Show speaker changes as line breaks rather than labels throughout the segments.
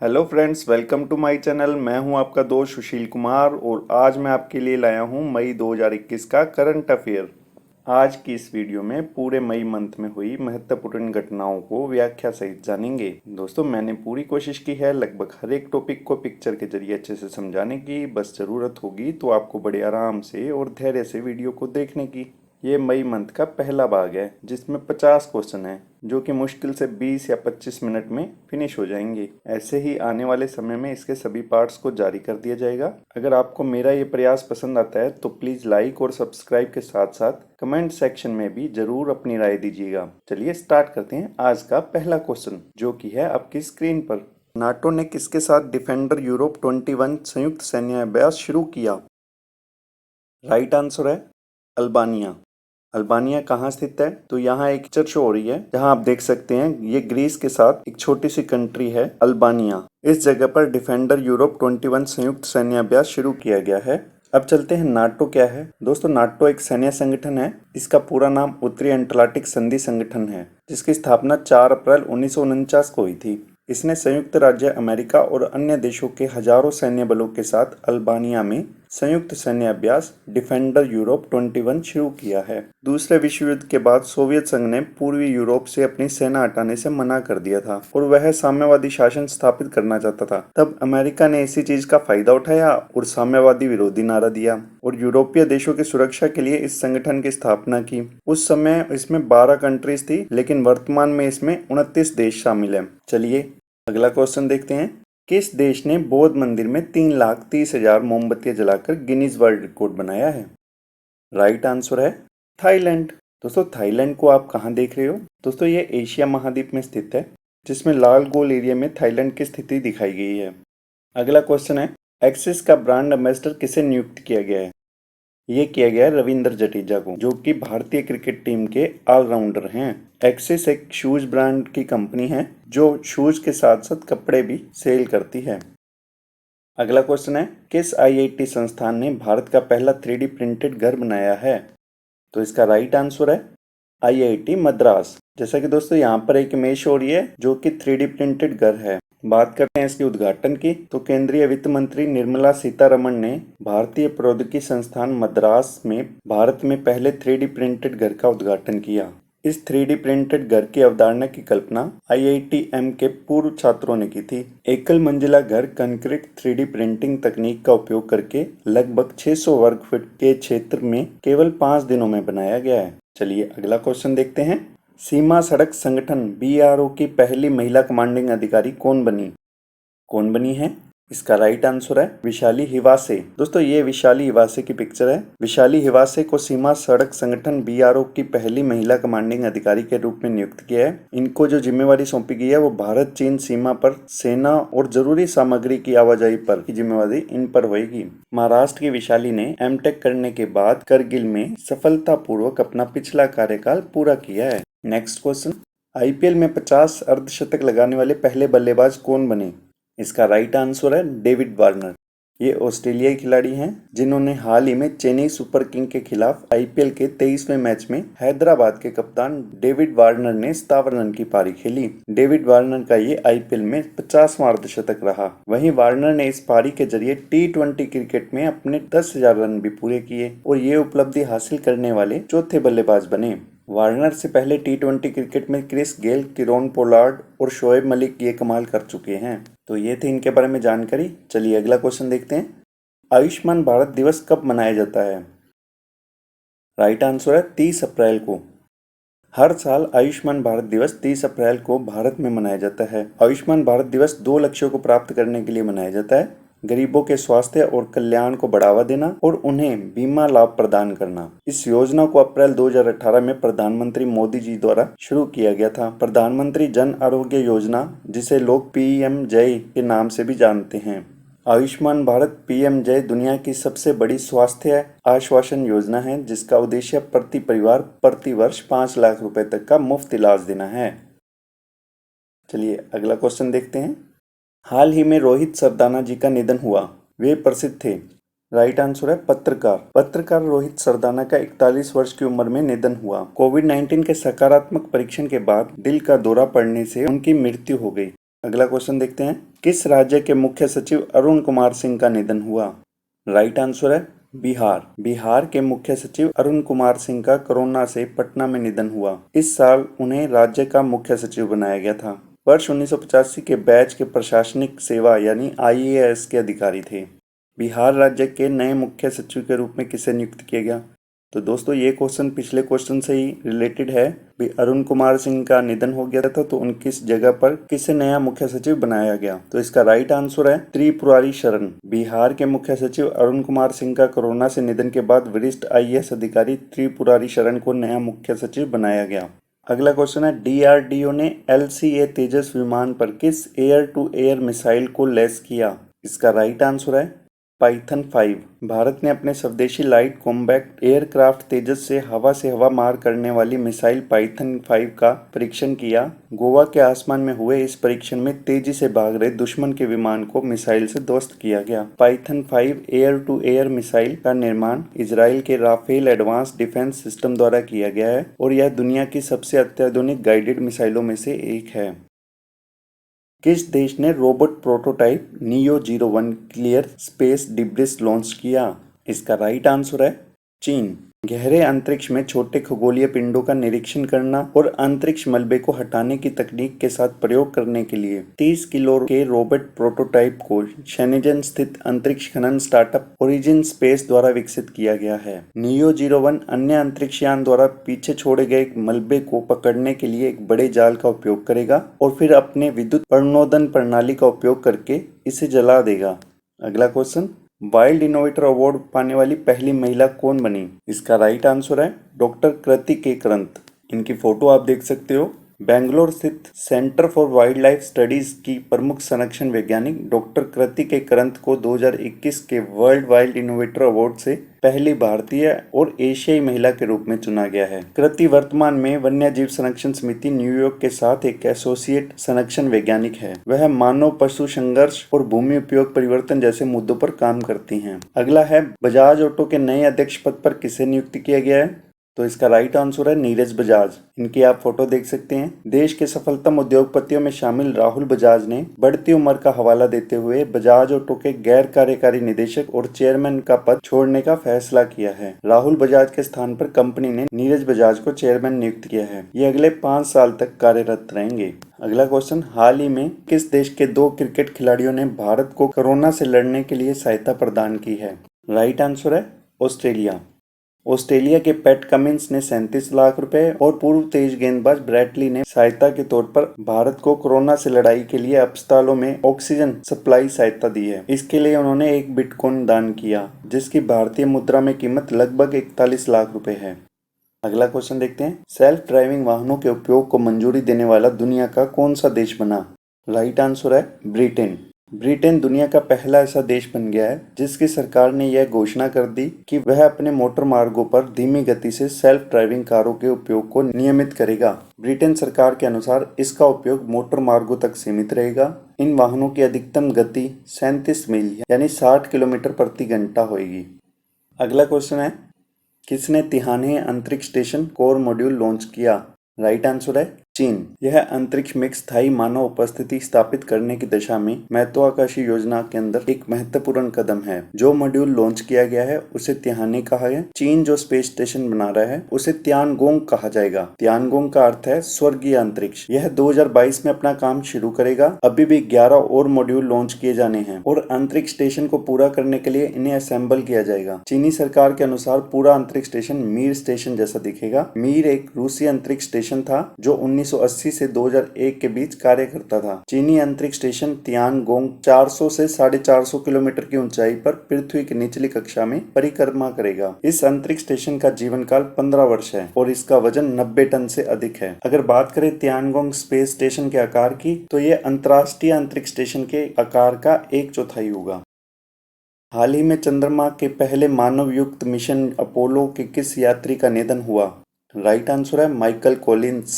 Hello friends, welcome to my channel. मैं हूं आपका दोस्त सुशील कुमार और आज मैं आपके लिए लाया हूं मई 2021 का करंट अफेयर। आज की इस वीडियो में पूरे मई मंथ में हुई महत्वपूर्ण घटनाओं को व्याख्या सहित जानेंगे। दोस्तों, मैंने पूरी कोशिश की है लगभग हर एक टॉपिक को पिक्चर के जरिए अच्छे से समझाने की। बस ज़रूरत होगी तो आपको बड़े आराम से और धैर्य से वीडियो को देखने की। ये मई मंथ का पहला भाग है जिसमें 50 क्वेश्चन है जो कि मुश्किल से 20 या 25 मिनट में फिनिश हो जाएंगे। ऐसे ही आने वाले समय में इसके सभी पार्ट्स को जारी कर दिया जाएगा। अगर आपको मेरा ये प्रयास पसंद आता है तो प्लीज लाइक और सब्सक्राइब के साथ साथ कमेंट सेक्शन में भी जरूर अपनी राय दीजिएगा। चलिए स्टार्ट करते हैं आज का पहला क्वेश्चन जो कि है आपकी स्क्रीन पर। नाटो ने किसके साथ डिफेंडर यूरोप 21 संयुक्त सैन्य अभ्यास शुरू किया? राइट आंसर है अल्बानिया। अल्बानिया कहाँ स्थित है? तो यहाँ एक पिक्चर शो हो रही है जहाँ आप देख सकते हैं ये ग्रीस के साथ एक छोटी सी कंट्री है अल्बानिया। इस जगह पर डिफेंडर यूरोप 21 संयुक्त सैन्य अभ्यास शुरू किया गया है। अब चलते हैं नाटो क्या है। दोस्तों, नाटो एक सैन्य संगठन है। इसका पूरा नाम उत्तरी अटलांटिक संधि संगठन है जिसकी स्थापना 4 अप्रैल 1949 को हुई थी। इसने संयुक्त राज्य अमेरिका और अन्य देशों के हजारों सैन्य बलों के साथ अल्बानिया में संयुक्त सैन्य अभ्यास डिफेंडर यूरोप 21 शुरू किया है। दूसरे विश्व युद्ध के बाद सोवियत संघ ने पूर्वी यूरोप से अपनी सेना हटाने से मना कर दिया था और वह साम्यवादी शासन स्थापित करना चाहता था। तब अमेरिका ने इसी चीज का फायदा उठाया और साम्यवादी विरोधी नारा दिया और यूरोपीय देशों की सुरक्षा के लिए इस संगठन की स्थापना की। उस समय इसमें 12 कंट्रीज थी लेकिन वर्तमान में इसमें 29 देश शामिल है। चलिए अगला क्वेश्चन देखते हैं। किस देश ने बौद्ध मंदिर में 3,30,000 मोमबत्तियां जलाकर गिनीज वर्ल्ड रिकॉर्ड बनाया है? राइट आंसर है थाईलैंड। दोस्तों, थाईलैंड को आप कहाँ देख रहे हो? दोस्तों, ये एशिया महाद्वीप में स्थित है जिसमें लाल गोल एरिया में थाईलैंड की स्थिति दिखाई गई है। अगला क्वेश्चन है एक्सिस का ब्रांड एम्बेसडर किसे नियुक्त किया गया है? ये किया गया है रविंद्र जडेजा को जो कि भारतीय क्रिकेट टीम के ऑलराउंडर हैं। एक्सिस एक शूज ब्रांड की कंपनी है जो शूज के साथ साथ कपड़े भी सेल करती है। अगला क्वेश्चन है किस आईआईटी संस्थान ने भारत का पहला 3D प्रिंटेड घर बनाया है? तो इसका राइट आंसर है आईआईटी मद्रास। जैसा कि दोस्तों यहाँ पर एक इमेज हो रही है जो कि 3D प्रिंटेड घर है। बात करते हैं इसके उद्घाटन की तो केंद्रीय वित्त मंत्री निर्मला सीतारमण ने भारतीय प्रौद्योगिकी संस्थान मद्रास में भारत में पहले 3D प्रिंटेड घर का उद्घाटन किया। इस 3D प्रिंटेड घर की अवधारणा की कल्पना IITM के पूर्व छात्रों ने की थी। एकल मंजिला घर कंक्रीट 3D प्रिंटिंग तकनीक का उपयोग करके लगभग 600 वर्ग फीट के क्षेत्र में केवल 5 दिनों में बनाया गया है। चलिए अगला क्वेश्चन देखते हैं। सीमा सड़क संगठन BRO की पहली महिला कमांडिंग अधिकारी कौन बनी है? इसका राइट आंसर है विशाली हिवासे। दोस्तों, ये विशाली हिवासे की पिक्चर है। विशाली हिवासे को सीमा सड़क संगठन BRO की पहली महिला कमांडिंग अधिकारी के रूप में नियुक्त किया है। इनको जो जिम्मेवारी सौंपी गई है वो भारत चीन सीमा पर सेना और जरूरी सामग्री की आवाजाही पर की जिम्मेवारी इन पर होगी। महाराष्ट्र की विशाली ने MTech करने के बाद करगिल में सफलतापूर्वक अपना पिछला कार्यकाल पूरा किया है। नेक्स्ट क्वेश्चन, IPL में 50 अर्धशतक लगाने वाले पहले बल्लेबाज कौन बने? इसका राइट आंसर है डेविड वार्नर। ये ऑस्ट्रेलियाई खिलाड़ी हैं जिन्होंने हाल ही में चेन्नई सुपर किंग के खिलाफ IPL के 23वें मैच में हैदराबाद के कप्तान डेविड वार्नर ने 57 रन की पारी खेली। डेविड वार्नर का ये IPL में 50वां अर्धशतक रहा। वहीं वार्नर ने इस पारी के जरिए T20 क्रिकेट में अपने 10,000 रन भी पूरे किए और ये उपलब्धि हासिल करने वाले चौथे बल्लेबाज बने। वार्नर से पहले T20 क्रिकेट में क्रिस गेल, किरोन पोलार्ड और शोएब मलिक ये कमाल कर चुके हैं। तो ये थे इनके बारे में जानकारी। चलिए अगला क्वेश्चन देखते हैं। आयुष्मान भारत दिवस कब मनाया जाता है? राइट आंसर है 30 अप्रैल को। हर साल आयुष्मान भारत दिवस 30 अप्रैल को भारत में मनाया जाता है। आयुष्मान भारत दिवस 2 लक्ष्यों को प्राप्त करने के लिए मनाया जाता है। गरीबों के स्वास्थ्य और कल्याण को बढ़ावा देना और उन्हें बीमा लाभ प्रदान करना। इस योजना को अप्रैल 2018 में प्रधानमंत्री मोदी जी द्वारा शुरू किया गया था। प्रधानमंत्री जन आरोग्य योजना जिसे लोग PMJ के नाम से भी जानते हैं। आयुष्मान भारत PMJ दुनिया की सबसे बड़ी स्वास्थ्य आश्वासन योजना है जिसका उद्देश्य प्रति परिवार प्रति वर्ष 5 लाख रुपए तक का मुफ्त इलाज देना है। चलिए अगला क्वेश्चन देखते हैं। हाल ही में रोहित सरदाना जी का निधन हुआ। वे प्रसिद्ध थे। राइट आंसर है पत्रकार रोहित सरदाना का 41 वर्ष की उम्र में निधन हुआ। कोविड-19 के सकारात्मक परीक्षण के बाद दिल का दौरा पड़ने से उनकी मृत्यु हो गई। अगला क्वेश्चन देखते हैं, किस राज्य के मुख्य सचिव अरुण कुमार सिंह का निधन हुआ? राइट आंसर है बिहार। बिहार के मुख्य सचिव अरुण कुमार सिंह का कोरोना से पटना में निधन हुआ। इस साल उन्हें राज्य का मुख्य सचिव बनाया गया था। वर्ष 1985 के बैच के प्रशासनिक सेवा यानी IAS के अधिकारी थे। बिहार राज्य के नए मुख्य सचिव के रूप में किसे नियुक्त किया गया? तो दोस्तों ये क्वेश्चन पिछले क्वेश्चन से ही रिलेटेड है। अरुण कुमार सिंह का निधन हो गया था तो उनकी जगह पर किसे नया मुख्य सचिव बनाया गया? तो इसका राइट आंसर है त्रिपुरारी शरण। बिहार के मुख्य सचिव अरुण कुमार सिंह का कोरोना से निधन के बाद वरिष्ठ IAS अधिकारी त्रिपुरारी शरण को नया मुख्य सचिव बनाया गया। अगला क्वेश्चन है, DRDO ने LCA तेजस विमान पर किस एयर टू एयर मिसाइल को लैस किया? इसका राइट आंसर है पाइथन 5। भारत ने अपने स्वदेशी लाइट कॉम्बैक्ट एयरक्राफ्ट तेजस से हवा मार करने वाली मिसाइल पाइथन 5 का परीक्षण किया। गोवा के आसमान में हुए इस परीक्षण में तेजी से भाग रहे दुश्मन के विमान को मिसाइल से ध्वस्त किया गया। Python 5 air to air missile का निर्माण इजराइल के राफेल एडवांस डिफेंस सिस्टम द्वारा किया गया है और यह दुनिया की सबसे अत्याधुनिक गाइडेड मिसाइलों में से एक है। किस देश ने robot prototype neo 01 clear space debris launch किया? इसका राइट आंसर है चीन। गहरे अंतरिक्ष में छोटे खगोलीय पिंडों का निरीक्षण करना और अंतरिक्ष मलबे को हटाने की तकनीक के साथ प्रयोग करने के लिए 30 किलो के रोबोट प्रोटोटाइप को शेनिजन स्थित अंतरिक्ष खनन स्टार्टअप ओरिजिन स्पेस द्वारा विकसित किया गया है। नियो 01 अन्य अंतरिक्ष यान द्वारा पीछे छोड़े गए मलबे को पकड़ने के लिए एक बड़े जाल का उपयोग करेगा और फिर अपने विद्युत प्रणोदन प्रणाली का उपयोग करके इसे जला देगा। अगला क्वेश्चन, वाइल्ड इनोवेटर अवार्ड पाने वाली पहली महिला कौन बनी? इसका राइट आंसर है डॉक्टर कृति के करंत। इनकी फोटो आप देख सकते हो। बेंगलोर स्थित centre for wild life studies की प्रमुख संरक्षण वैज्ञानिक डॉक्टर कृति के करंत को 2021 के वर्ल्ड वाइल्ड इनोवेटर अवार्ड से पहली भारतीय और एशियाई महिला के रूप में चुना गया है। कृति वर्तमान में वन्यजीव संरक्षण समिति न्यूयॉर्क के साथ एक एसोसिएट संरक्षण वैज्ञानिक है। वह मानव पशु संघर्ष और भूमि उपयोग परिवर्तन जैसे मुद्दों पर काम करती हैं। अगला है, बजाज ऑटो के नए अध्यक्ष पद पर किसे नियुक्त किया गया है? तो इसका राइट आंसर है नीरज बजाज। इनकी आप फोटो देख सकते हैं। देश के सफलतम उद्योगपतियों में शामिल राहुल बजाज ने बढ़ती उम्र का हवाला देते हुए बजाज ऑटो के गैर कार्यकारी निदेशक और चेयरमैन का पद छोड़ने का फैसला किया है। राहुल बजाज के स्थान पर कंपनी ने नीरज बजाज को चेयरमैन नियुक्त किया है। ये अगले 5 साल तक कार्यरत रहेंगे। अगला क्वेश्चन, हाल ही में किस देश के 2 क्रिकेट खिलाड़ियों ने भारत को कोरोना से लड़ने के लिए सहायता प्रदान की है? राइट आंसर है ऑस्ट्रेलिया। ऑस्ट्रेलिया के पैट कमिंस ने 37 लाख रुपए और पूर्व तेज गेंदबाज ब्रैटली ने सहायता के तौर पर भारत को कोरोना से लड़ाई के लिए अस्पतालों में ऑक्सीजन सप्लाई सहायता दी है। इसके लिए उन्होंने 1 बिटकॉइन दान किया, जिसकी भारतीय मुद्रा में कीमत लगभग 41 लाख रुपए है। अगला क्वेश्चन देखते हैं, सेल्फ ड्राइविंग वाहनों के उपयोग को मंजूरी देने वाला दुनिया का कौन सा देश बना? राइट आंसर है ब्रिटेन। ब्रिटेन दुनिया का पहला ऐसा देश बन गया है जिसकी सरकार ने यह घोषणा कर दी कि वह अपने मोटर मार्गों पर धीमी गति से सेल्फ ड्राइविंग कारों के उपयोग को नियमित करेगा। ब्रिटेन सरकार के अनुसार इसका उपयोग मोटर मार्गों तक सीमित रहेगा। इन वाहनों की अधिकतम गति 37 मील यानी 60 किलोमीटर प्रति घंटा होगी। अगला क्वेश्चन है, किसने तिहाने अंतरिक्ष स्टेशन कोर मॉड्यूल लॉन्च किया? राइट आंसर है चीन। यह अंतरिक्ष में स्थायी मानव उपस्थिति स्थापित करने की दिशा में महत्वाकांक्षी योजना के अंदर एक महत्वपूर्ण कदम है। जो मॉड्यूल लॉन्च किया गया है उसे तिहाने कहा है। चीन जो स्पेस स्टेशन बना रहा है उसे तियानगोंग कहा जाएगा। तियानगोंग का अर्थ है स्वर्गीय अंतरिक्ष। यह 2022 में अपना काम शुरू करेगा। अभी भी 11 और मॉड्यूल लॉन्च किए जाने हैं और अंतरिक्ष स्टेशन को पूरा करने के लिए इन्हें असेंबल किया जाएगा। चीनी सरकार के अनुसार पूरा अंतरिक्ष स्टेशन मीर स्टेशन जैसा दिखेगा। मीर एक रूसी अंतरिक्ष स्टेशन था जो 1980 से 2001 के बीच कार्य करता था। चीनी अंतरिक्ष स्टेशन तियानगोंग 400 से 450 किलोमीटर की ऊंचाई पर पृथ्वी की निचली कक्षा में परिक्रमा करेगा। इस अंतरिक्ष स्टेशन का जीवन काल 15 वर्ष है और इसका वजन 90 टन से अधिक है। अगर बात करें तियानगोंग स्पेस स्टेशन के आकार की तो ये अंतर्राष्ट्रीय अंतरिक्ष स्टेशन के आकार का 1/4 होगा। हाल ही में चंद्रमा के पहले मानव युक्त मिशन अपोलो के किस यात्री का निधन हुआ? राइट आंसर है माइकल कॉलिंस,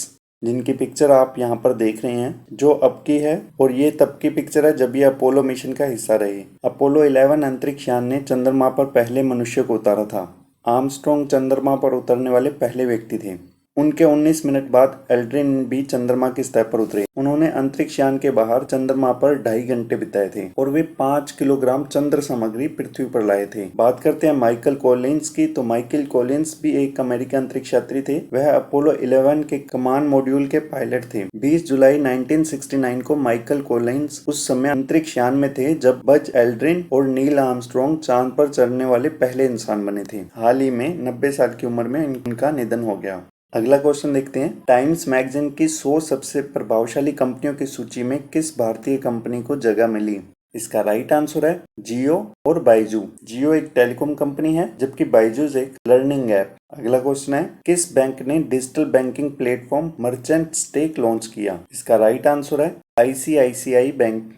जिनकी पिक्चर आप यहाँ पर देख रहे हैं, जो अब की है और ये तब की पिक्चर है जब ये अपोलो मिशन का हिस्सा रही। अपोलो 11 अंतरिक्ष यान ने चंद्रमा पर पहले मनुष्य को उतारा था। आर्मस्ट्रॉन्ग चंद्रमा पर उतरने वाले पहले व्यक्ति थे। उनके 19 मिनट बाद एल्ड्रिन भी चंद्रमा की सतह पर उतरे। उन्होंने अंतरिक्ष यान के बाहर चंद्रमा पर 2.5 घंटे बिताए थे और वे 5 किलोग्राम चंद्र सामग्री पृथ्वी पर लाए थे। बात करते हैं माइकल कॉलिंस की, तो माइकल कॉलिंस भी एक अमेरिकी अंतरिक्ष यात्री थे। वह अपोलो 11 के कमांड मॉड्यूल के पायलट थे। 20 जुलाई 1969 को माइकल कॉलिंस उस समय अंतरिक्ष यान में थे जब बज एल्ड्रिन और नील आर्मस्ट्रॉन्ग चांद पर चढ़ने वाले पहले इंसान बने थे। हाल ही में 90 साल की उम्र में इनका निधन हो गया। अगला क्वेश्चन देखते हैं, टाइम्स मैगजीन की 100 सबसे प्रभावशाली कंपनियों की सूची में किस भारतीय कंपनी को जगह मिली? इसका राइट आंसर है जियो और बायजू। जियो एक टेलीकॉम कंपनी है जबकि बायजूस एक लर्निंग ऐप। अगला क्वेश्चन है, किस बैंक ने digital banking platform merchant stack launch किया? इसका राइट आंसर है आईसीआईसीआई बैंक।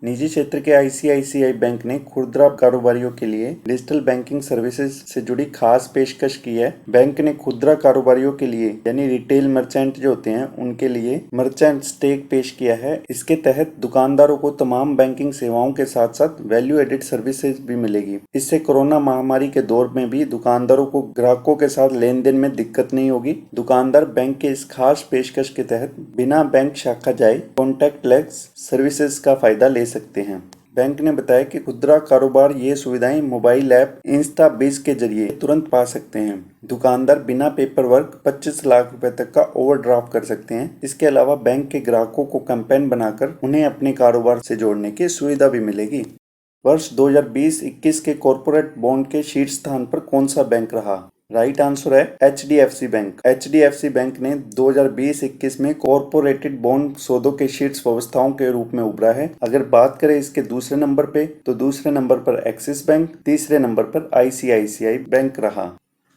निजी क्षेत्र के आईसीआईसीआई बैंक ने खुदरा कारोबारियों के लिए डिजिटल बैंकिंग सर्विसेज से जुड़ी खास पेशकश की है। बैंक ने खुदरा कारोबारियों के लिए यानी रिटेल मर्चेंट जो होते हैं उनके लिए मर्चेंट स्टेक पेश किया है। इसके तहत दुकानदारों को तमाम बैंकिंग सेवाओं के साथ साथ वैल्यू एडिड सर्विसेज भी मिलेगी। इससे कोरोना महामारी के दौर में भी दुकानदारों को ग्राहकों के साथ लेन देन में दिक्कत नहीं होगी। दुकानदार बैंक के इस खास पेशकश के तहत बिना बैंक शाखा जाए कॉन्टैक्टलेस सर्विसेज का फायदा ले सकते हैं। बैंक ने बताया कि खुदरा कारोबार ये सुविधाएं मोबाइल ऐप इंस्टा बिज के जरिए तुरंत पा सकते हैं। दुकानदार बिना पेपर वर्क 25 लाख रुपए तक का ओवरड्राफ्ट कर सकते हैं। इसके अलावा बैंक के ग्राहकों को कैंपेन बनाकर उन्हें अपने कारोबार से जोड़ने की सुविधा भी मिलेगी। वर्ष 2020-21 के कॉर्पोरेट बॉन्ड के शीर्ष स्थान पर कौन सा बैंक रहा? राइट आंसर है एचडीएफसी बैंक। एचडीएफसी बैंक ने 2020-21 में कॉर्पोरेटेड बॉन्ड सौदों के शीर्ष व्यवस्थाओं के रूप में उभरा है। अगर बात करें इसके दूसरे नंबर पे, तो दूसरे नंबर पर एक्सिस बैंक, तीसरे नंबर पर आईसीआईसीआई बैंक रहा।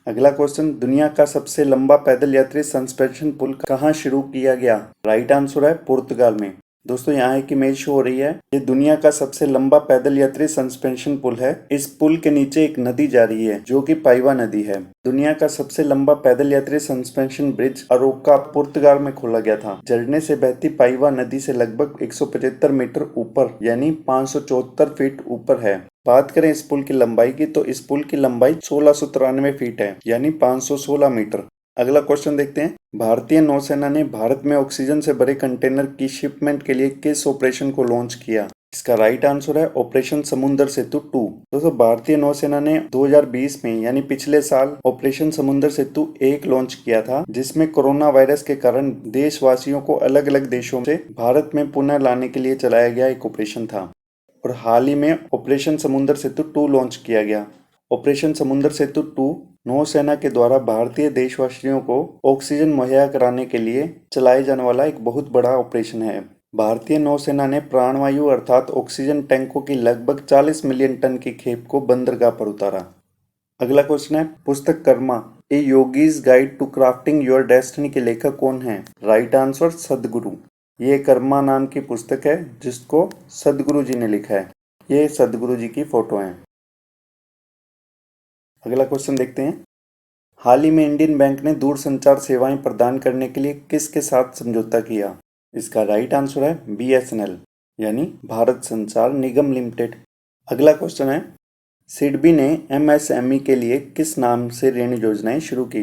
अगला क्वेश्चन, दुनिया का सबसे लंबा पैदल यात्री सस्पेंशन पुल कहाँ शुरू किया गया? राइट आंसर है पुर्तगाल में। दोस्तों यहाँ एक इमेज शो हो रही है, ये दुनिया का सबसे लंबा पैदल यात्री सस्पेंशन पुल है। इस पुल के नीचे एक नदी जा रही है जो कि पाइवा नदी है। दुनिया का सबसे लंबा पैदल यात्री सस्पेंशन ब्रिज अरोका पुर्तगाल में खोला गया था। झरने से बहती पाइवा नदी से लगभग 175 मीटर ऊपर यानी 574 फीट ऊपर है। बात करें इस पुल की लंबाई की, तो इस पुल की लंबाई 1693 फीट है यानी 516 मीटर। अगला क्वेश्चन देखते हैं, भारतीय नौसेना ने भारत में ऑक्सीजन से भरे कंटेनर की शिपमेंट के लिए किस ऑपरेशन को लॉन्च किया? इसका राइट आंसर है ऑपरेशन समुद्र सेतु 2। दोस्तों भारतीय नौसेना ने 2020 में यानी पिछले साल ऑपरेशन समुद्र सेतु 1 लॉन्च किया था, जिसमें कोरोना वायरस के कारण देशवासियों को अलग अलग देशों से भारत में पुनः लाने के लिए चलाया गया एक ऑपरेशन था। और हाल ही में ऑपरेशन समुद्र सेतु 2 लॉन्च किया गया। ऑपरेशन समुद्र सेतु 2 नौसेना के द्वारा भारतीय देशवासियों को ऑक्सीजन मुहैया कराने के लिए चलाए जाने वाला एक बहुत बड़ा ऑपरेशन है। भारतीय नौसेना ने प्राणवायु अर्थात ऑक्सीजन टैंकों की लगभग 40 मिलियन टन की खेप को बंदरगाह पर उतारा। अगला क्वेश्चन है, पुस्तक Karma a yogi's guide to crafting your destiny के लेखक कौन है? राइट आंसर सदगुरु। ये कर्मा नाम की पुस्तक है जिसको सदगुरु जी ने लिखा है। ये सदगुरु जी की फोटो है। अगला क्वेश्चन देखते हैं, हाल ही में इंडियन बैंक ने दूरसंचार सेवाएं प्रदान करने के लिए किसके साथ समझौता किया? इसका राइट आंसर है बीएसएनएल यानी भारत संचार निगम लिमिटेड। अगला क्वेश्चन है, सिडबी ने एमएसएमई के लिए किस नाम से ऋण योजनाएं शुरू की?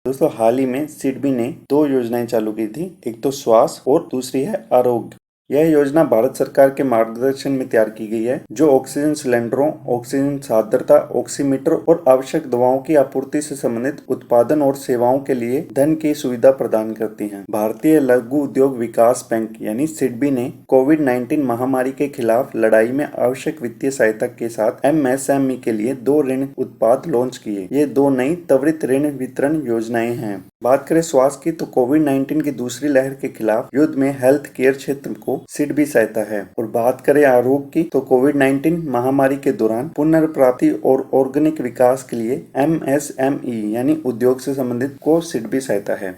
दोस्तों हाल ही में सिडबी ने 2 योजनाएं चालू की थी, एक तो स्वास्थ्य और दूसरी है आरोग्य। यह योजना भारत सरकार के मार्गदर्शन में तैयार की गई है, जो ऑक्सीजन सिलेंडरों, ऑक्सीजन सांद्रता, ऑक्सीमीटर और आवश्यक दवाओं की आपूर्ति से संबंधित उत्पादन और सेवाओं के लिए धन की सुविधा प्रदान करती है। भारतीय लघु उद्योग विकास बैंक यानी सिडबी ने कोविड-19 महामारी के खिलाफ लड़ाई में आवश्यक वित्तीय सहायता के साथ एमएसएमई के लिए 2 ऋण उत्पाद लॉन्च किए। ये 2 नई त्वरित ऋण वितरण योजनाएं हैं। बात करें स्वास्थ्य की, तो कोविड-19 की दूसरी लहर के खिलाफ युद्ध में हेल्थ केयर क्षेत्र को सिडबी सहायता है। और बात करें आरोग्य की, तो कोविड-19 महामारी के दौरान पुनर्प्राप्ति और ऑर्गेनिक विकास के लिए एमएसएमई यानी उद्योग से संबंधित को सिडबी सहायता है।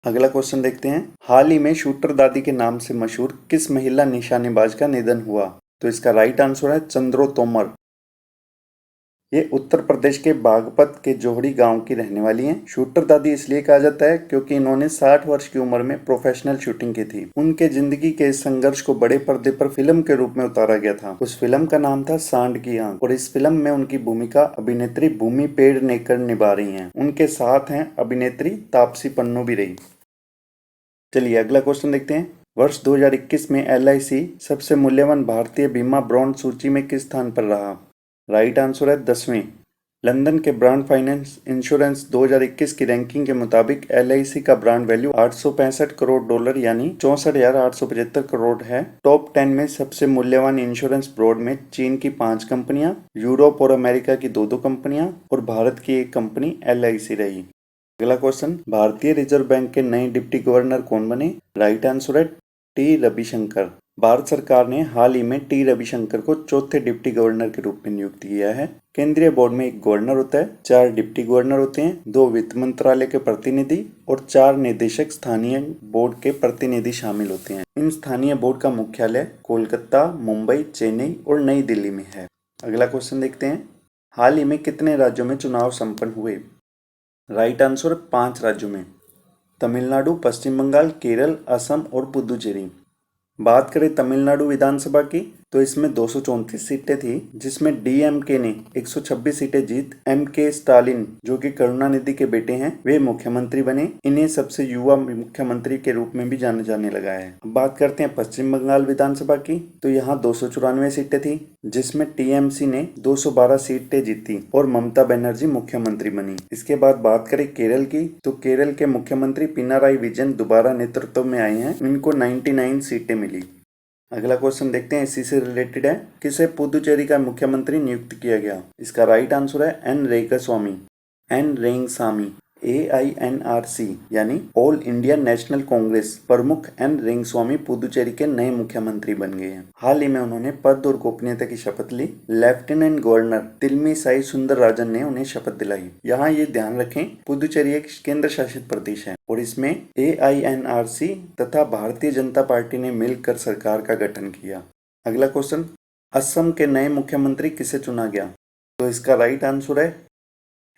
अगला क्वेश्चन देखते हैं, हाल ही में शूटर दादी के नाम से मशहूर किस महिला निशानेबाज का निधन हुआ? तो इसका राइट आंसर है चंद्रो तोमर। ये उत्तर प्रदेश के बागपत के जोहड़ी गांव की रहने वाली हैं। शूटर दादी इसलिए कहा जाता है क्योंकि इन्होंने 60 वर्ष की उम्र में प्रोफेशनल शूटिंग की थी। उनके जिंदगी के इस संघर्ष को बड़े पर्दे पर फिल्म के रूप में उतारा गया था। उस फिल्म का नाम था सांड की आंख और इस फिल्म में उनकी भूमिका अभिनेत्री भूमि पेडनेकर निभा रही हैं। उनके साथ हैं अभिनेत्री तापसी पन्नू भी रही। चलिए अगला क्वेश्चन देखते हैं। वर्ष 2021 में LIC सबसे मूल्यवान भारतीय बीमा ब्रांड सूची में किस स्थान पर रहा? राइट आंसर है 10वें। लंदन के ब्रांड फाइनेंस इंश्योरेंस 2021 की रैंकिंग के मुताबिक LIC का ब्रांड वैल्यू $865 करोड़ यानी 64,875 करोड़ है। टॉप 10 में सबसे मूल्यवान इंश्योरेंस ब्रांड में चीन की 5 कंपनियां, यूरोप और अमेरिका की 2 कंपनियां और भारत की 1 कंपनी LIC रही। अगला क्वेश्चन, भारतीय रिजर्व बैंक के नए डिप्टी गवर्नर कौन बने? राइट आंसर है टी रविशंकर। भारत सरकार ने हाल ही में टी रविशंकर को चौथे डिप्टी गवर्नर के रूप में नियुक्त किया है। केंद्रीय बोर्ड में 1 गवर्नर होता है, 4 डिप्टी गवर्नर होते हैं, 2 वित्त मंत्रालय के प्रतिनिधि और 4 निदेशक स्थानीय बोर्ड के प्रतिनिधि शामिल होते हैं। इन स्थानीय बोर्ड का मुख्यालय कोलकाता, मुंबई, चेन्नई और नई दिल्ली में है। अगला क्वेश्चन देखते हैं। हाल ही में कितने राज्यों में चुनाव संपन्न हुए? राइट आंसर 5 राज्यों में, तमिलनाडु, पश्चिम बंगाल, केरल, असम और पुदुचेरी। बात करें तमिलनाडु विधानसभा की तो इसमें 234 सीटें थी, जिसमें DMK ने 126 सीटें जीत MK स्टालिन जो कि करुणानिधि के बेटे हैं वे मुख्यमंत्री बने। इन्हें सबसे युवा मुख्यमंत्री के रूप में भी जाना जाने लगा है। अब बात करते हैं पश्चिम बंगाल विधानसभा की तो यहाँ 294 सीटें थी, जिसमें TMC ने 212 सीटें जीती और ममता बनर्जी मुख्यमंत्री बनी। इसके बाद बात करें केरल की तो केरल के मुख्यमंत्री पिनाराई विजयन दोबारा नेतृत्व में आए हैं, इनको 99 सीटें मिली। अगला क्वेश्चन देखते हैं, इसी से रिलेटेड है। किसे पुदुचेरी का मुख्यमंत्री नियुक्त किया गया? इसका राइट आंसर है एन रेंगसामी। AINRC यानी ऑल इंडिया नेशनल कांग्रेस प्रमुख एन रेंगस्वामी पुदुचेरी के नए मुख्यमंत्री बन गए हैं। हाल ही में उन्होंने पद और गोपनीयता की शपथ ली। लेफ्टिनेंट गवर्नर तिलमिसाई सुंदरराजन ने उन्हें शपथ दिलाई। यहाँ ये ध्यान रखें, पुदुचेरी एक केंद्र शासित प्रदेश है और इसमें AINRC तथा भारतीय जनता पार्टी ने मिलकर सरकार का गठन किया। अगला क्वेश्चन, असम के नए मुख्यमंत्री किसे चुना गया? तो इसका राइट आंसर है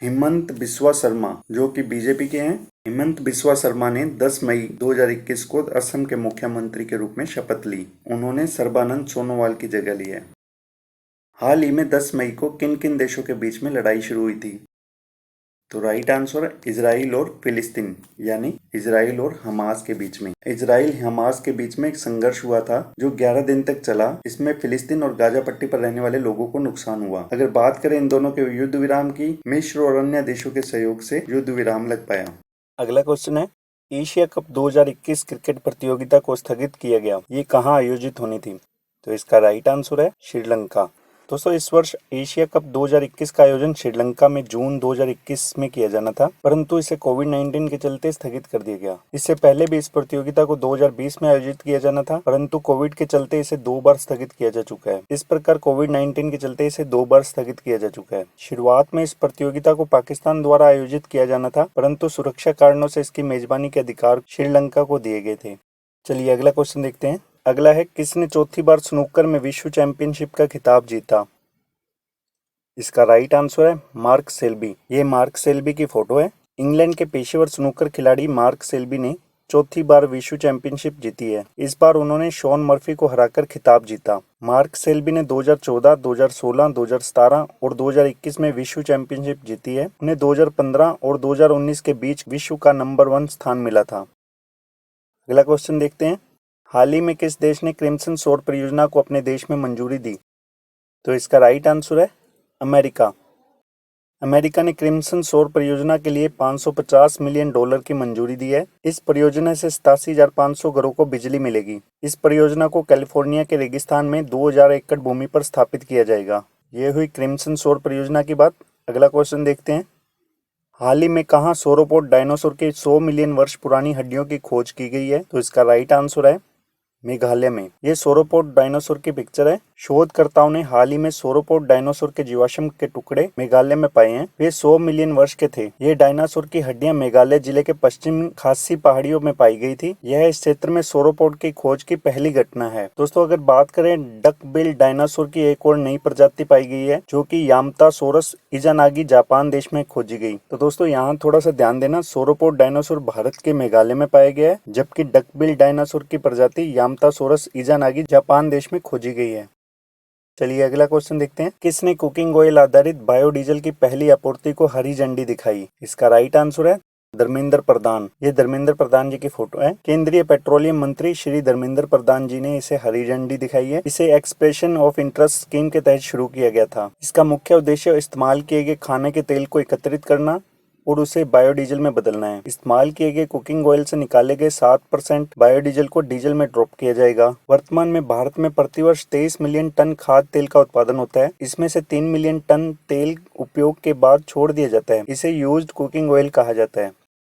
हिमंत बिस्वा शर्मा जो कि बीजेपी के हैं। हिमंत बिस्वा शर्मा ने 10 मई 2021 को असम के मुख्यमंत्री के रूप में शपथ ली। उन्होंने सर्बानंद सोनोवाल की जगह ली है। हाल ही में 10 मई को किन किन देशों के बीच में लड़ाई शुरू हुई थी? तो राइट आंसर है इजराइल और फिलिस्तीन यानी इजराइल और हमास के बीच में। इजराइल हमास के बीच में एक संघर्ष हुआ था जो 11 दिन तक चला। इसमें फिलिस्तीन और गाजा पट्टी पर रहने वाले लोगों को नुकसान हुआ। अगर बात करें इन दोनों के युद्ध विराम की, मिस्र और अन्य देशों के सहयोग से युद्ध विराम लग पाया। अगला क्वेश्चन है, एशिया कप 2021 क्रिकेट प्रतियोगिता को स्थगित किया गया, ये कहाँ आयोजित होनी थी? तो इसका राइट आंसर है श्रीलंका। दोस्तों इस वर्ष एशिया कप 2021 का आयोजन श्रीलंका में जून 2021 में किया जाना था, परंतु इसे कोविड-19 के चलते स्थगित कर दिया गया। इससे पहले भी इस प्रतियोगिता को 2020 में आयोजित किया जाना था, परंतु कोविड के चलते इसे 2 बार स्थगित किया जा चुका है। इस प्रकार कोविड-19 के चलते इसे 2 बार स्थगित किया जा चुका है। शुरुआत में इस प्रतियोगिता को पाकिस्तान द्वारा आयोजित किया जाना था, परंतु सुरक्षा कारणों से इसकी मेजबानी के अधिकार श्रीलंका को दिए गए थे। चलिए अगला क्वेश्चन देखते हैं। अगला है, किसने चौथी बार स्नूकर में विश्व चैंपियनशिप का खिताब जीता? इसका राइट आंसर है मार्क सेल्बी। ये मार्क सेल्बी की फोटो है। इंग्लैंड के पेशेवर स्नूकर खिलाड़ी मार्क सेल्बी ने चौथी बार विश्व चैंपियनशिप जीती है। इस बार उन्होंने शॉन मर्फी को हराकर खिताब जीता। मार्क सेल्बी ने 2014, 2016, 2017 और 2021 में विश्व चैंपियनशिप जीती है। उन्हें 2015 और 2019 के बीच विश्व का नंबर 1 स्थान मिला था। अगला क्वेश्चन देखते हैं। हाल ही में किस देश ने क्रिम्सन सौर परियोजना को अपने देश में मंजूरी दी? तो इसका राइट आंसर है अमेरिका। अमेरिका ने क्रिम्सन सौर परियोजना के लिए $550 मिलियन की मंजूरी दी है। इस परियोजना से 87,500 घरों को बिजली मिलेगी। इस परियोजना को कैलिफोर्निया के रेगिस्तान में 2000 एकड़ भूमि पर स्थापित किया जाएगा। ये हुई क्रिम्सन सौर परियोजना की बात। अगला क्वेश्चन देखते हैं। हाल ही में कहाँ सोरोपोड डायनासोर के 100 मिलियन वर्ष पुरानी हड्डियों की खोज की गई है? तो इसका राइट आंसर है मेघालय में। ये सोरोपोड डायनासोर की पिक्चर है। शोधकर्ताओं ने हाल ही में सोरोपोड डायनासोर के जीवाश्म के टुकड़े मेघालय में पाए हैं। वे 100 मिलियन वर्ष के थे। ये डायनासोर की हड्डियां मेघालय जिले के पश्चिमी खासी पहाड़ियों में पाई गई थी। यह इस क्षेत्र में सोरोपोड की खोज की पहली घटना है। दोस्तों, अगर बात करें डक बिल डायनासोर की, एक और नई प्रजाति पाई गई है जो कि यामातासोरस इजानागी जापान देश में खोजी गई। तो दोस्तों, यहाँ थोड़ा सा ध्यान देना, सोरोपोड डायनासोर भारत के मेघालय में पाया गया है, जबकि डक बिल डायनासोर की प्रजाति यामातासोरस इजानागी जापान देश में खोजी गई है। चलिए अगला क्वेश्चन देखते हैं। किसने कुकिंग ऑयल आधारित बायोडीजल की पहली आपूर्ति को हरी झंडी दिखाई? इसका राइट आंसर है धर्मेंद्र प्रधान। ये धर्मेंद्र प्रधान जी की फोटो है। केंद्रीय पेट्रोलियम मंत्री श्री धर्मेंद्र प्रधान जी ने इसे हरी झंडी दिखाई है। इसे एक्सप्रेशन ऑफ इंटरेस्ट स्कीम के तहत शुरू किया गया था। इसका मुख्य उद्देश्य इस्तेमाल किए गए खाने के तेल को एकत्रित करना और उसे बायोडीजल में बदलना है। इस्तेमाल किए गए कुकिंग ऑयल से निकाले गए 7% बायोडीजल को डीजल में ड्रॉप किया जाएगा। वर्तमान में भारत में प्रतिवर्ष 23 मिलियन टन खाद्य तेल का उत्पादन होता है। इसमें से 3 मिलियन टन तेल उपयोग के बाद छोड़ दिया जाता है। इसे यूज्ड कुकिंग ऑयल कहा जाता है।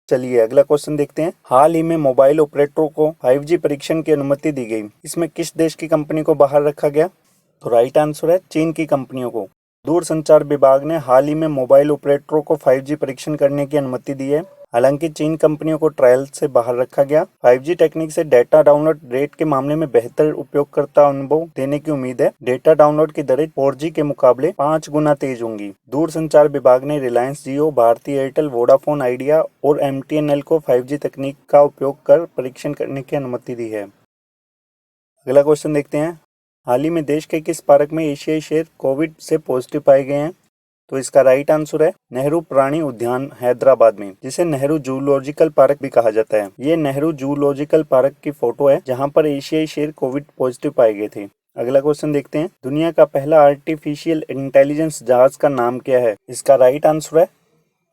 चलिए अगला क्वेश्चन देखते हैं। हाल ही में मोबाइल ऑपरेटरों को 5G परीक्षण की अनुमति दी गई। इसमें किस देश की कंपनी को बाहर रखा गया? तो राइट आंसर है चीन की कंपनियों को। दूरसंचार विभाग ने हाल ही में मोबाइल ऑपरेटरों को 5G परीक्षण करने की अनुमति दी है। हालांकि चीन कंपनियों को ट्रायल से बाहर रखा गया। 5G टेक्निक से डेटा डाउनलोड रेट के मामले में बेहतर उपयोगकर्ता अनुभव देने की उम्मीद है। डेटा डाउनलोड की दरें 4G के मुकाबले 5 गुना तेज होंगी। दूरसंचार विभाग ने रिलायंस जियो, भारती एयरटेल, वोडाफोन आइडिया और MTNL को 5G तकनीक का उपयोग कर परीक्षण करने की अनुमति दी है। अगला क्वेश्चन देखते हैं। हाल ही में देश के किस पार्क में एशियाई शेर कोविड से पॉजिटिव पाए गए हैं? तो इसका राइट आंसर है नेहरू प्राणी उद्यान हैदराबाद में, जिसे नेहरू जूलॉजिकल पार्क भी कहा जाता है। ये नेहरू जूलॉजिकल पार्क की फोटो है जहां पर एशियाई शेर कोविड पॉजिटिव पाए गए थे। अगला क्वेश्चन देखते हैं। दुनिया का पहला आर्टिफिशियल इंटेलिजेंस जहाज का नाम क्या है? इसका राइट आंसर है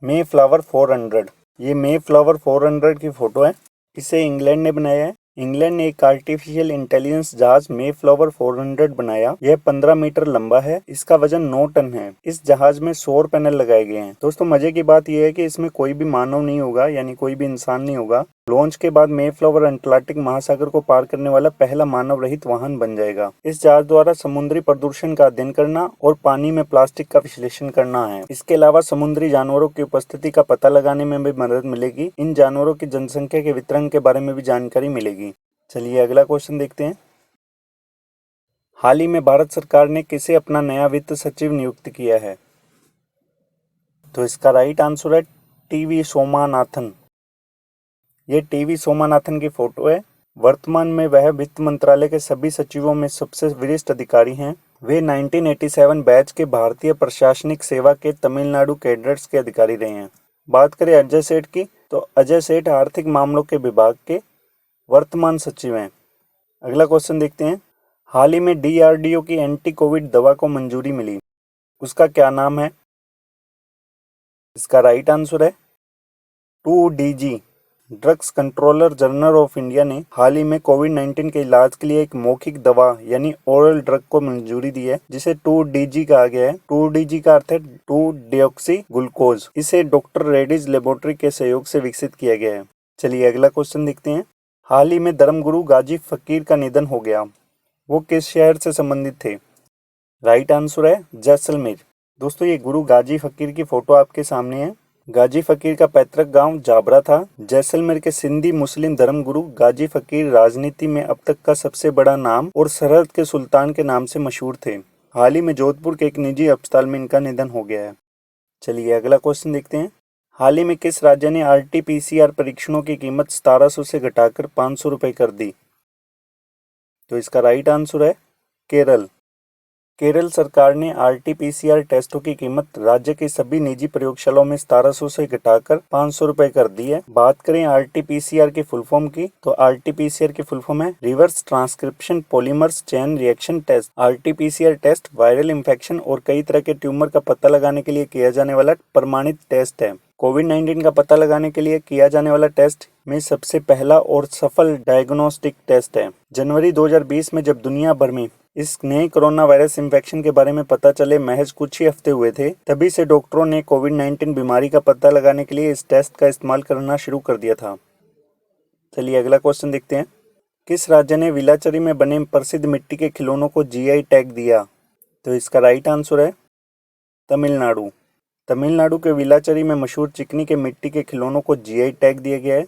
मे फ्लावर 400। ये मे फ्लावर 400 की फोटो है। इसे इंग्लैंड ने बनाया है। इंग्लैंड ने एक आर्टिफिशियल इंटेलिजेंस जहाज मे फ्लावर 400 बनाया। यह 15 मीटर लंबा है। इसका वजन 9 टन है। इस जहाज में सौर पैनल लगाए गए हैं। दोस्तों, मजे की बात यह है कि इसमें कोई भी मानव नहीं होगा, यानी कोई भी इंसान नहीं होगा। लॉन्च के बाद मे फ्लावर अटलांटिक महासागर को पार करने वाला पहला मानव रहित वाहन बन जाएगा। इस जहाज द्वारा समुद्री प्रदूषण का अध्ययन करना और पानी में प्लास्टिक का विश्लेषण करना है। इसके अलावा समुद्री जानवरों की उपस्थिति का पता लगाने में भी मदद मिलेगी। इन जानवरों की जनसंख्या के वितरण के बारे में भी जानकारी मिलेगी। चलिए अगला क्वेश्चन देखते हैं। हाल ही में भारत सरकार ने किसे अपना नया वित्त सचिव नियुक्त किया है? तो इसका राइट आंसर है टीवी सोमानाथन। ये टीवी सोमानाथन की फोटो है। वर्तमान में वह वित्त मंत्रालय के सभी सचिवों में सबसे वरिष्ठ अधिकारी हैं। वे 1987 बैच के भारतीय प्रशासनिक सेवा के तमिलनाडु कैडर्स के अधिकारी रहे हैं। बात करें अजय सेठ की, तो अजय सेठ आर्थिक मामलों के विभाग के वर्तमान सचिव हैं। अगला क्वेश्चन देखते हैं। हाल ही में DRDO की एंटी कोविड दवा को मंजूरी मिली। उसका क्या नाम है? इसका राइट आंसर है 2DG। Drugs controller general of India ने हाल ही में कोविड-19 के इलाज के लिए एक मौखिक दवा यानी ओरल ड्रग को मंजूरी दी है, जिसे 2DG कहा गया है। 2DG का अर्थ है 2-डिऑक्सी ग्लूकोज। इसे डॉक्टर रेड्डीज लेबोरेटरी के सहयोग से विकसित किया गया है। चलिए अगला क्वेश्चन देखते हैं। हाल ही में धर्मगुरु गाजी फकीर का निधन हो गया। वो किस शहर से संबंधित थे? राइट आंसर है जैसलमेर। दोस्तों, ये गुरु गाजी फकीर की फोटो आपके सामने है। गाजी फकीर का पैतृक गांव जाबरा था। जैसलमेर के सिंधी मुस्लिम धर्मगुरु गाजी फकीर राजनीति में अब तक का सबसे बड़ा नाम और सरहद के सुल्तान के नाम से मशहूर थे। हाल ही में जोधपुर के एक निजी अस्पताल में इनका निधन हो गया है। चलिए अगला क्वेश्चन देखते हैं। हाल ही में किस राज्य ने RT-PCR परीक्षणों की कीमत 1700 से घटाकर 500 रुपये कर दी? तो इसका राइट आंसर है केरल। केरल सरकार ने RT-PCR टेस्टों की कीमत राज्य की सभी निजी प्रयोगशालाओं में 1700 से घटाकर 500 रुपये कर दी है। बात करें RT-PCR की फुल फॉर्म की, तो RT-PCR की फुल फॉर्म है reverse transcription polymerase chain reaction test. RT-PCR test viral infection और कई तरह के ट्यूमर का पता लगाने के लिए किया जाने वाला प्रमाणित टेस्ट है। कोविड-19 का पता लगाने के लिए किया जाने वाला टेस्ट में सबसे पहला और सफल डायग्नोस्टिक टेस्ट है। जनवरी 2020 में जब दुनिया भर में इस नए कोरोना वायरस इन्फेक्शन के बारे में पता चले महज कुछ ही हफ्ते हुए थे, तभी से डॉक्टरों ने कोविड-19 बीमारी का पता लगाने के लिए इस टेस्ट का इस्तेमाल करना शुरू कर दिया था। चलिए अगला क्वेश्चन देखते हैं। किस राज्य ने विलाचरी में बने प्रसिद्ध मिट्टी के खिलौनों को जीआई टैग दिया? तो इसका राइट आंसर है तमिलनाडु। तमिलनाडु के विलाचरी में मशहूर चिकनी के मिट्टी के खिलौनों को जीआई टैग दिया गया है।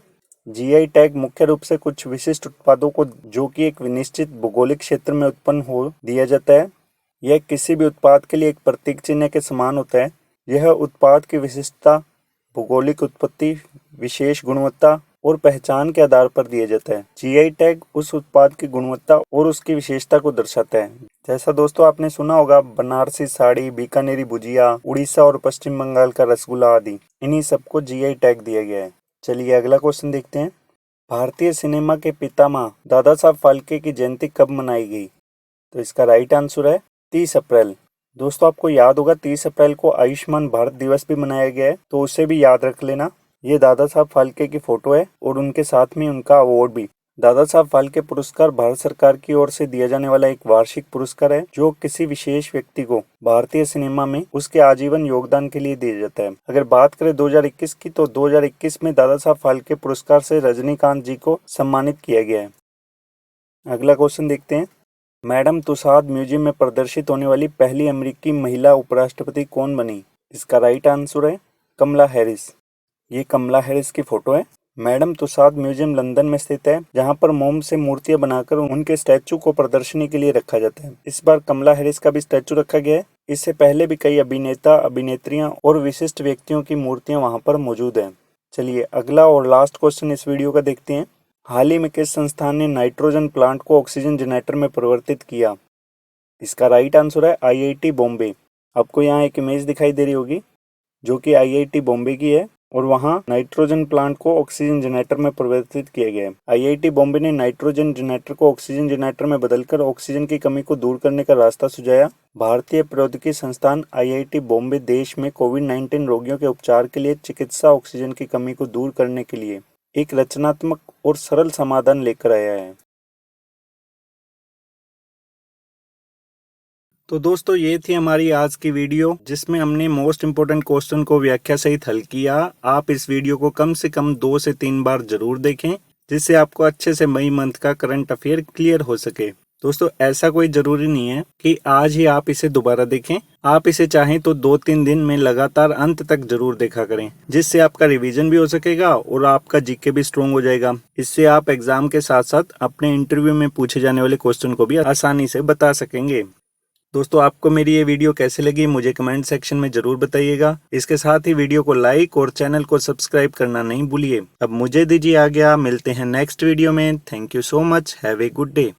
जीआई टैग मुख्य रूप से कुछ विशिष्ट उत्पादों को जो कि एक निश्चित भौगोलिक क्षेत्र में उत्पन्न हो दिया जाता है। यह किसी भी उत्पाद के लिए एक प्रतीक चिन्ह के समान होता है। यह उत्पाद की विशिष्टता, भौगोलिक उत्पत्ति, विशेष गुणवत्ता और पहचान के आधार पर दिया जाता है। जीआई टैग उस उत्पाद की गुणवत्ता और उसकी विशेषता को दर्शाता है। जैसा दोस्तों आपने सुना होगा बनारसी साड़ी, बीकानेरी भुजिया, उड़ीसा और पश्चिम बंगाल का रसगुल्ला आदि, इन्हीं सबको जीआई टैग दिया गया है। चलिए अगला क्वेश्चन देखते हैं। भारतीय सिनेमा के पितामह दादा साहब फाल्के की जयंती कब मनाई गई? तो इसका राइट आंसर है 30 अप्रैल। दोस्तों आपको याद होगा 30 अप्रैल को आयुष्मान भारत दिवस भी मनाया गया है, तो उसे भी याद रख लेना। ये दादा साहब फाल्के की फोटो है और उनके साथ में उनका अवार्ड भी। दादा साहब फाल्के पुरस्कार भारत सरकार की ओर से दिया जाने वाला एक वार्षिक पुरस्कार है जो किसी विशेष व्यक्ति को भारतीय सिनेमा में उसके आजीवन योगदान के लिए दिया जाता है। अगर बात करें 2021 की, तो 2021 में दादा साहब फाल्के पुरस्कार से रजनीकांत जी को सम्मानित किया गया है। अगला क्वेश्चन देखते हैं। मैडम तुसाद म्यूजियम में प्रदर्शित होने वाली पहली अमेरिकी महिला उपराष्ट्रपति कौन बनी? इसका राइट आंसर है कमला हैरिस। ये कमला हैरिस की फोटो है। मैडम तुसाद म्यूजियम लंदन में स्थित है, जहां पर मोम से मूर्तियां बनाकर उनके स्टैचू को प्रदर्शनी के लिए रखा जाता है। इस बार कमला हैरिस का भी स्टैचू रखा गया है। इससे पहले भी कई अभिनेता, अभिनेत्रियां और विशिष्ट व्यक्तियों की मूर्तियां वहां पर मौजूद हैं। चलिए अगला और लास्ट क्वेश्चन इस वीडियो का देखते हैं। हाल ही में किस संस्थान ने नाइट्रोजन प्लांट को ऑक्सीजन जनरेटर में परिवर्तित किया? इसका राइट आंसर है आईआईटी बॉम्बे। आपको यहाँ एक इमेज दिखाई दे रही होगी जो कि आईआईटी बॉम्बे की है और वहाँ नाइट्रोजन प्लांट को ऑक्सीजन जनरेटर में परिवर्तित किया गया है। आईआईटी बॉम्बे ने नाइट्रोजन जनरेटर को ऑक्सीजन जनरेटर में बदलकर ऑक्सीजन की कमी को दूर करने का रास्ता सुझाया। भारतीय प्रौद्योगिकी संस्थान आईआईटी बॉम्बे देश में कोविड-19 रोगियों के उपचार के लिए चिकित्सा ऑक्सीजन की कमी को दूर करने के लिए एक रचनात्मक और सरल समाधान लेकर आया है। तो दोस्तों ये थी हमारी आज की वीडियो, जिसमें हमने मोस्ट इम्पोर्टेंट क्वेश्चन को व्याख्या सहित हल किया। आप इस वीडियो को कम से कम 2 से 3 बार जरूर देखें, जिससे आपको अच्छे से मई मंथ का करंट अफेयर क्लियर हो सके। दोस्तों ऐसा कोई जरूरी नहीं है कि आज ही आप इसे दोबारा देखें। आप इसे चाहें तो 2-3 दिन में लगातार अंत तक जरूर देखा करें, जिससे आपका रिवीजन भी हो सकेगा और आपका जीके भी स्ट्रोंग हो जाएगा। इससे आप एग्जाम के साथ साथ अपने इंटरव्यू में पूछे जाने वाले क्वेश्चन को भी आसानी से बता सकेंगे। दोस्तों आपको मेरी ये वीडियो कैसे लगी मुझे कमेंट सेक्शन में जरूर बताइएगा। इसके साथ ही वीडियो को लाइक और चैनल को सब्सक्राइब करना नहीं भूलिए। अब मुझे दीजिए आज्ञा, मिलते हैं नेक्स्ट वीडियो में। Thank you so much, have a good day.